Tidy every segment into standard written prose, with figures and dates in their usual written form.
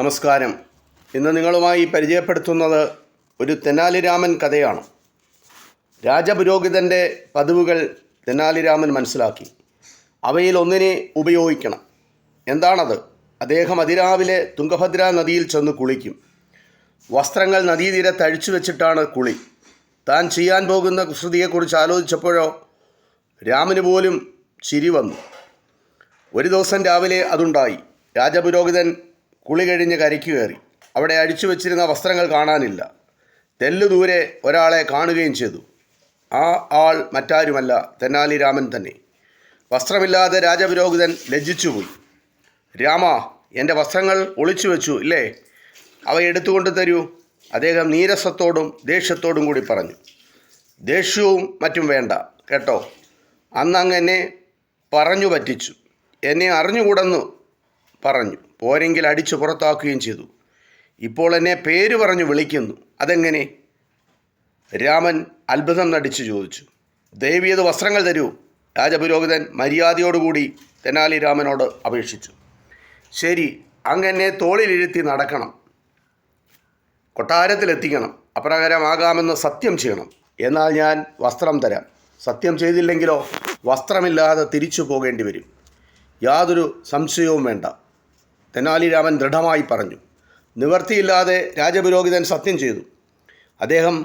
നമസ്കാരം. ഇന്ന് നിങ്ങളുമായി പരിചയപ്പെടുത്തുന്നത് ഒരു തെനാലി രാമൻ കഥയാണ്. രാജപുരോഹിതൻ്റെ പതിവുകൾ തെനാലി രാമൻ മനസ്സിലാക്കി. അവയിൽ ഒന്നിനെ ഉപയോഗിക്കണം. എന്താണത്? അദ്ദേഹം അതിരാവിലെ തുംഗഭദ്ര നദിയിൽ ചെന്ന് കുളിക്കും. വസ്ത്രങ്ങൾ നദീതീരത്ത് അഴിച്ചു വെച്ചിട്ടാണ് കുളി. താൻ ചെയ്യാൻ പോകുന്ന കുസൃതിയെക്കുറിച്ച് ആലോചിച്ചപ്പോഴോ രാമന് പോലും ചിരി വന്നു. ഒരു ദിവസം രാവിലെ അതുണ്ടായി. രാജപുരോഹിതൻ കുളി കഴിഞ്ഞ് കരയ്ക്ക് കയറി. അവിടെ അഴിച്ചു വെച്ചിരുന്ന വസ്ത്രങ്ങൾ കാണാനില്ല. തെല്ലു ദൂരെ ഒരാളെ കാണുകയും ചെയ്തു. ആ ആൾ മറ്റാരുമല്ല, തെനാലി രാമൻ തന്നെ. വസ്ത്രമില്ലാതെ രാജപുരോഹിതൻ ലജ്ജിച്ചുപോയി. രാമ, എൻ്റെ വസ്ത്രങ്ങൾ ഒളിച്ചു വെച്ചു ഇല്ലേ? അവ എടുത്തുകൊണ്ട് തരൂ, അദ്ദേഹം നീരസത്തോടും ദേഷ്യത്തോടും കൂടി പറഞ്ഞു. ദേഷ്യവും മറ്റും വേണ്ട കേട്ടോ. അന്നങ്ങ് എന്നെ പറഞ്ഞു പറ്റിച്ചു. എന്നെ അറിഞ്ഞുകൂടെന്നു പറഞ്ഞു. പോരെങ്കിൽ അടിച്ചു പുറത്താക്കുകയും ചെയ്തു. ഇപ്പോൾ എന്നെ പേര് പറഞ്ഞു വിളിക്കുന്നു. അതെങ്ങനെ? രാമൻ അത്ഭുതം നടിച്ചു ചോദിച്ചു. ദയവേത് വസ്ത്രങ്ങൾ തരൂ, രാജപുരോഹിതൻ മര്യാദയോടുകൂടി തെനാലി രാമനോട് അപേക്ഷിച്ചു. ശരി, അങ്ങനെ തോളിലിരുത്തി നടക്കണം, കൊട്ടാരത്തിലെത്തിക്കണം, അപ്രകാരമാകാമെന്ന് സത്യം ചെയ്യണം. എന്നാൽ ഞാൻ വസ്ത്രം തരാം. സത്യം ചെയ്തില്ലെങ്കിലോ വസ്ത്രമില്ലാതെ തിരിച്ചു പോകേണ്ടി വരും. യാതൊരു സംശയവും വേണ്ട, തെനാലി രാമൻ ദൃഢമായി പറഞ്ഞു. നിവർത്തിയില്ലാതെ രാജപുരോഹിതൻ സത്യം ചെയ്തു. അദ്ദേഹം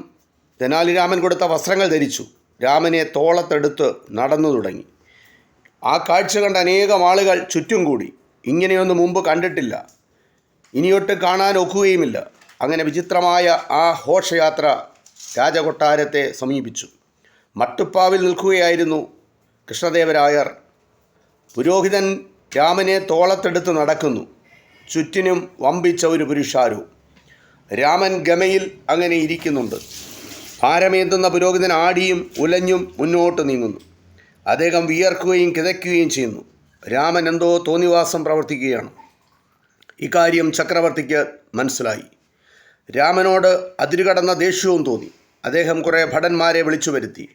തെനാലി രാമൻ കൊടുത്ത വസ്ത്രങ്ങൾ ധരിച്ചു. രാമനെ തോളത്തെടുത്ത് നടന്നു തുടങ്ങി. ആ കാഴ്ച കണ്ട അനേകം ആളുകൾ ചുറ്റും കൂടി. ഇങ്ങനെയൊന്നും മുമ്പ് കണ്ടിട്ടില്ല, ഇനിയൊട്ട് കാണാൻ ഒക്കുകയുമില്ല. അങ്ങനെ വിചിത്രമായ ആ ഘോഷയാത്ര രാജകൊട്ടാരത്തെ സമീപിച്ചു. മട്ടുപ്പാവിൽ നിൽക്കുകയായിരുന്നു കൃഷ്ണദേവരായർ. പുരോഹിതൻ രാമനെ തോളത്തെടുത്ത് നടക്കുന്നു. ചുറ്റിനും വമ്പിച്ച ഒരു പുരുഷാരവും. രാമൻ ഗമയിൽ അങ്ങനെ ഇരിക്കുന്നുണ്ട്. ഭാരമേന്തുന്ന പുരോഹിതൻ ആടിയും ഉലഞ്ഞും മുന്നോട്ട് നീങ്ങുന്നു. അദ്ദേഹം വിയർക്കുകയും കിതയ്ക്കുകയും ചെയ്യുന്നു. രാമൻ എന്തോ തോന്നിവാസം പ്രവർത്തിക്കുകയാണ്. ഇക്കാര്യം ചക്രവർത്തിക്ക് മനസ്സിലായി. രാമനോട് അതിരുകടന്ന ദേഷ്യവും തോന്നി. അദ്ദേഹം കുറേ ഭടന്മാരെ വിളിച്ചു വരുത്തി.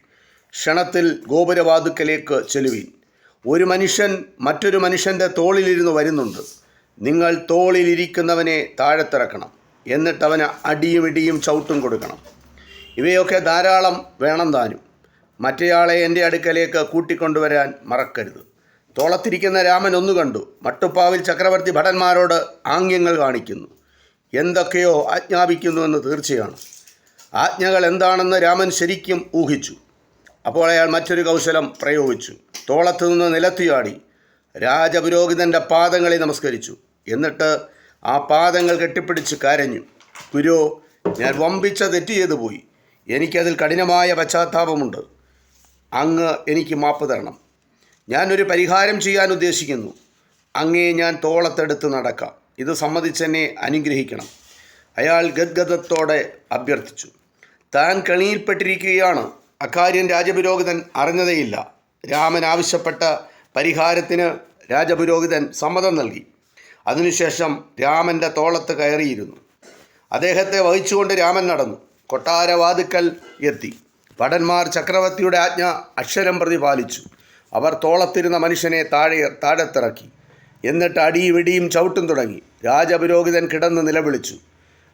ക്ഷണത്തിൽ ഗോപുരവാതുക്കലേക്ക് ചെല്ലുവീൻ. ഒരു മനുഷ്യൻ മറ്റൊരു മനുഷ്യൻ്റെ തോളിലിരുന്ന് വരുന്നുണ്ട്. നിങ്ങൾ തോളിലിരിക്കുന്നവനെ താഴത്തിറക്കണം. എന്നിട്ട് അവന് അടിയും ഇടിയും ചവിട്ടും കൊടുക്കണം. ഇവയൊക്കെ ധാരാളം വേണം താനും. മറ്റേയാളെ എൻ്റെ അടുക്കലേക്ക് കൂട്ടിക്കൊണ്ടുവരാൻ മറക്കരുത്. തോളത്തിരിക്കുന്ന രാമൻ ഒന്നു കണ്ടു. മട്ടുപ്പാവിൽ ചക്രവർത്തി ഭടന്മാരോട് ആംഗ്യങ്ങൾ കാണിക്കുന്നു, എന്തൊക്കെയോ ആജ്ഞാപിക്കുന്നുവെന്ന് തീർച്ചയാണ്. ആജ്ഞകൾ എന്താണെന്ന് രാമൻ ശരിക്കും ഊഹിച്ചു. അപ്പോൾ അയാൾ മറ്റൊരു കൗശലം പ്രയോഗിച്ചു. തോളത്തു നിന്ന് നിലത്തുചാടി രാജപുരോഹിതൻ്റെ പാദങ്ങളെ നമസ്കരിച്ചു. എന്നിട്ട് ആ പാദങ്ങൾ കെട്ടിപ്പിടിച്ച് കരഞ്ഞു. ഗുരു, ഞാൻ വമ്പിച്ച തെറ്റ് ചെയ്തു പോയി. എനിക്കതിൽ കഠിനമായ പശ്ചാത്താപമുണ്ട്. അങ്ങ് എനിക്ക് മാപ്പ് തരണം. ഞാനൊരു പരിഹാരം ചെയ്യാൻ ഉദ്ദേശിക്കുന്നു. അങ്ങേ ഞാൻ തോളത്തെടുത്ത് നടക്കാം. ഇത് സമ്മതിച്ചെന്നെ അനുഗ്രഹിക്കണം. അയാൾ ഗദ്ഗദത്തോടെ അഭ്യർത്ഥിച്ചു. താൻ കെണിയിൽപ്പെട്ടിരിക്കുകയാണ്. അക്കാര്യം രാജപുരോഹിതൻ അറിഞ്ഞതേയില്ല. രാമൻ ആവശ്യപ്പെട്ട പരിഹാരത്തിന് രാജപുരോഹിതൻ സമ്മതം നൽകി. അതിനുശേഷം രാമൻ്റെ തോളത്ത് കയറിയിരുന്നു. അദ്ദേഹത്തെ വഹിച്ചുകൊണ്ട് രാമൻ നടന്നു. കൊട്ടാരവാതുക്കൽ എത്തി. ഭടന്മാർ ചക്രവർത്തിയുടെ ആജ്ഞ അക്ഷരം പ്രതി പാലിച്ചു. അവർ തോളത്തിരുന്ന മനുഷ്യനെ താഴത്തിറക്കി. എന്നിട്ട് അടിയും ഇടിയും ചവിട്ടും തുടങ്ങി. രാജപുരോഹിതൻ കിടന്ന് നിലവിളിച്ചു.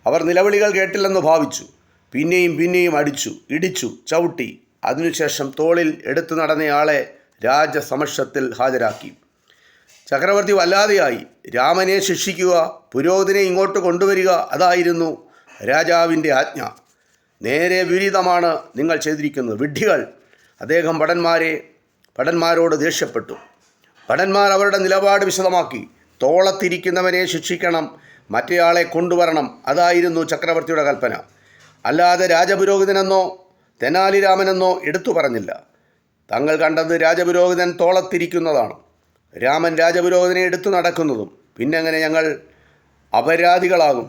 അവർ നിലവിളികൾ കേട്ടില്ലെന്ന് ഭാവിച്ചു. പിന്നെയും പിന്നെയും അടിച്ചു, ഇടിച്ചു, ചവിട്ടി. അതിനുശേഷം തോളിൽ എടുത്തു നടന്നയാളെ രാജസമക്ഷത്തിൽ ഹാജരാക്കി. ചക്രവർത്തി വല്ലാതെയായി. രാമനെ ശിക്ഷിക്കുക, പുരോഹിതനെ ഇങ്ങോട്ട് കൊണ്ടുവരിക, അതായിരുന്നു രാജാവിൻ്റെ ആജ്ഞ. നേരെ വിപരീതമാണ് നിങ്ങൾ ചെയ്തിരിക്കുന്നത്, വിഡ്ഢികൾ. അദ്ദേഹം ഭടന്മാരോട് ദേഷ്യപ്പെട്ടു. ഭടന്മാർ അവരുടെ നിലപാട് വിശദമാക്കി. തോളത്തിരിക്കുന്നവനെ ശിക്ഷിക്കണം, മറ്റേയാളെ കൊണ്ടുവരണം, അതായിരുന്നു ചക്രവർത്തിയുടെ കൽപ്പന. അല്ലാതെ രാജപുരോഹിതനെന്നോ തെനാലി രാമനെന്നോ എടുത്തു പറഞ്ഞില്ല. തങ്ങൾ കണ്ടത് രാജപുരോഹിതൻ തോളത്തിരിക്കുന്നതാണ്, രാമൻ രാജപുരോഹിതനെ എടുത്തു നടക്കുന്നതും. പിന്നെങ്ങനെ ഞങ്ങൾ അപരാധികളാകും?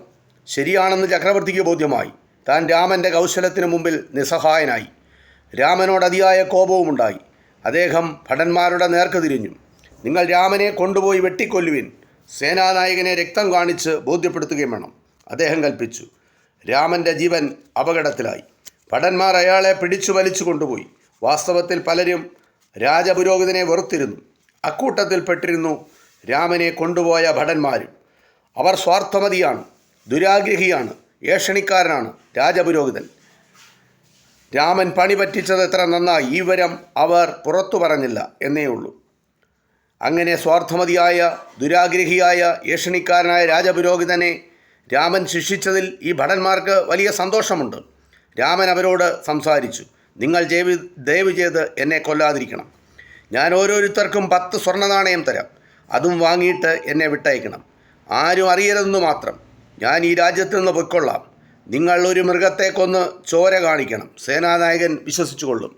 ശരിയാണെന്ന് ചക്രവർത്തിക്ക് ബോധ്യമായി. താൻ രാമൻ്റെ കൗശലത്തിന് മുമ്പിൽ നിസ്സഹായനായി. രാമനോട് അതിയായ കോപവുമുണ്ടായി. അദ്ദേഹം ഭടന്മാരുടെ നേർക്ക് തിരിഞ്ഞു. നിങ്ങൾ രാമനെ കൊണ്ടുപോയി വെട്ടിക്കൊല്ലുവിൻ. സേനാനായകനെ രക്തം കാണിച്ച് ബോധ്യപ്പെടുത്തുകയും വേണം, അദ്ദേഹം കൽപ്പിച്ചു. രാമൻ്റെ ജീവൻ അപകടത്തിലായി. ഭടന്മാർ അയാളെ പിടിച്ചു വലിച്ചു കൊണ്ടുപോയി. വാസ്തവത്തിൽ പലരും രാജപുരോഹിതനെ വെറുത്തിരുന്നു. അക്കൂട്ടത്തിൽപ്പെട്ടിരുന്നു രാമനെ കൊണ്ടുപോയ ഭടന്മാരും. അവർ സ്വാർത്ഥമതിയാണ്, ദുരാഗ്രഹിയാണ്, ഏഷണിക്കാരനാണ് രാജപുരോഹിതൻ. രാമൻ പണി പറ്റിച്ചത് എത്ര നന്നായി, ഈ വരം അവർ പുറത്തു പറഞ്ഞില്ല എന്നേ ഉള്ളൂ. അങ്ങനെ സ്വാർത്ഥമതിയായ, ദുരാഗ്രഹിയായ, ഏഷണിക്കാരനായ രാജപുരോഹിതനെ രാമൻ ശിക്ഷിച്ചതിൽ ഈ ഭടന്മാർക്ക് വലിയ സന്തോഷമുണ്ട്. രാമൻ അവരോട് സംസാരിച്ചു. നിങ്ങൾ ദയവ് ചെയ്ത് എന്നെ കൊല്ലാതിരിക്കണം. ഞാൻ ഓരോരുത്തർക്കും 10 സ്വർണ്ണ നാണയം തരാം. അതും വാങ്ങിയിട്ട് എന്നെ വിട്ടയക്കണം. ആരും അറിയരുതെന്നു മാത്രം. ഞാൻ ഈ രാജ്യത്ത് നിന്ന് പൊയ്ക്കൊള്ളാം. നിങ്ങൾ ഒരു മൃഗത്തെ കൊന്ന് ചോര കാണിക്കണം. സേനാനായകൻ വിശ്വസിച്ചുകൊള്ളും.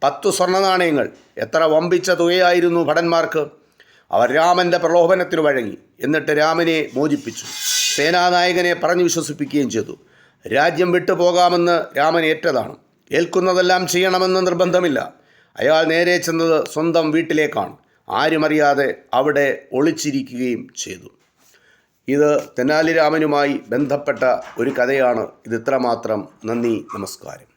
10 സ്വർണ്ണ നാണയങ്ങൾ എത്ര വമ്പിച്ച തുകയായിരുന്നു ഭടന്മാർക്ക്. അവർ രാമൻ്റെ പ്രലോഭനത്തിന് വഴങ്ങി. എന്നിട്ട് രാമനെ മോചിപ്പിച്ചു. സേനാനായകനെ പറഞ്ഞു വിശ്വസിപ്പിക്കുകയും ചെയ്തു. രാജ്യം വിട്ടു പോകാമെന്ന് രാമൻ ഏറ്റതാണ്. ഏൽക്കുന്നതെല്ലാം ചെയ്യണമെന്ന് നിർബന്ധമില്ല. അയാൾ നേരെ ചെന്നത് സ്വന്തം വീട്ടിലേക്കാണ്. ആരുമറിയാതെ അവിടെ ഒളിച്ചിരിക്കുകയും ചെയ്തു. ഇത് തെനാലി രാമനുമായി ബന്ധപ്പെട്ട ഒരു കഥയാണ്. ഇത് ഇത്രമാത്രം. നന്ദി, നമസ്കാരം.